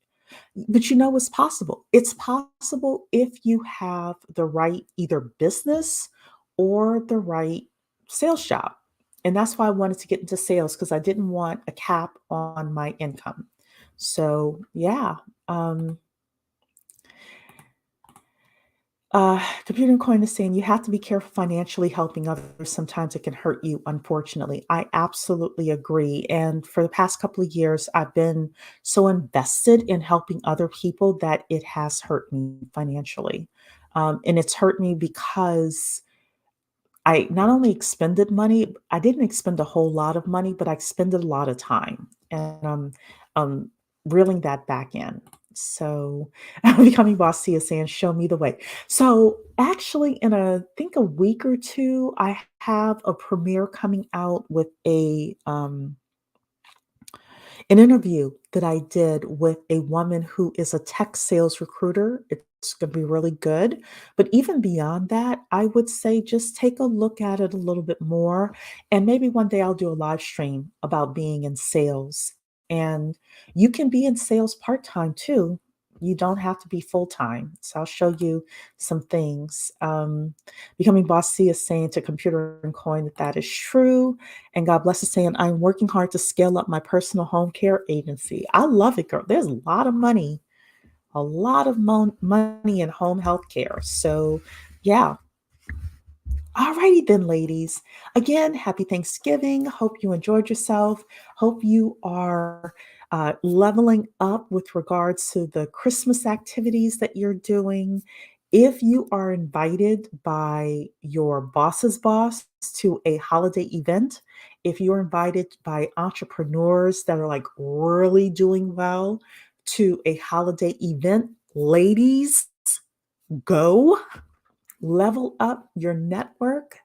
But it's possible. It's possible if you have the right either business or the right sales job. And that's why I wanted to get into sales because I didn't want a cap on my income. So, yeah. Um, Computer Coin is saying you have to be careful financially helping others. Sometimes it can hurt you, unfortunately. I absolutely agree. And for the past couple of years, I've been so invested in helping other people that it has hurt me financially. And it's hurt me because I not only expended money, I didn't expend a whole lot of money, but I expended a lot of time. And um, reeling that back in. So, becoming bossy is saying, "Show me the way." So, actually, in think a week or two, I have a premiere coming out with an interview that I did with a woman who is a tech sales recruiter. It's going to be really good. But even beyond that, I would say just take a look at it a little bit more. And maybe one day I'll do a live stream about being in sales. And you can be in sales part time too. You don't have to be full time. So I'll show you some things. Becoming bossy is saying to Computer and Coin that that is true. And God bless is saying, I'm working hard to scale up my personal home care agency. I love it, girl. There's a lot of money, money in home health care. So, yeah. All righty then, ladies. Again, happy Thanksgiving. Hope you enjoyed yourself. Hope you are leveling up with regards to the Christmas activities that you're doing. If you are invited by your boss's boss to a holiday event, if you're invited by entrepreneurs that are like really doing well to a holiday event, ladies, go level up your network,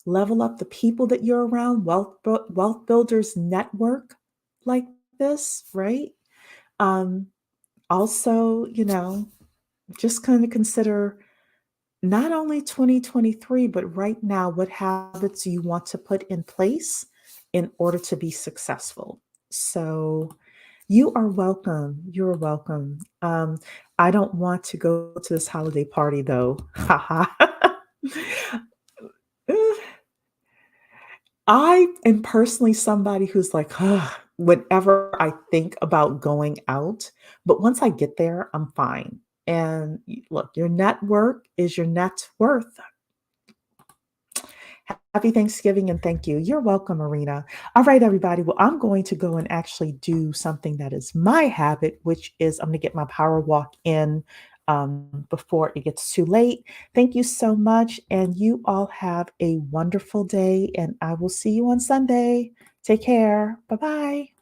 level up the people that you're around, wealth builders network like this, right? Um, Also, just kind of consider not only 2023, but right now, what habits you want to put in place in order to be successful. So, You are welcome. You're welcome. I don't want to go to this holiday party though. Haha. I am personally somebody who's like, "Ugh," whenever I think about going out, but once I get there, I'm fine. And look, your network is your net worth. Happy Thanksgiving and thank you. You're welcome, Marina. All right, everybody. Well, I'm going to go and actually do something that is my habit, which is I'm going to get my power walk in before it gets too late. Thank you so much. And you all have a wonderful day. And I will see you on Sunday. Take care. Bye bye.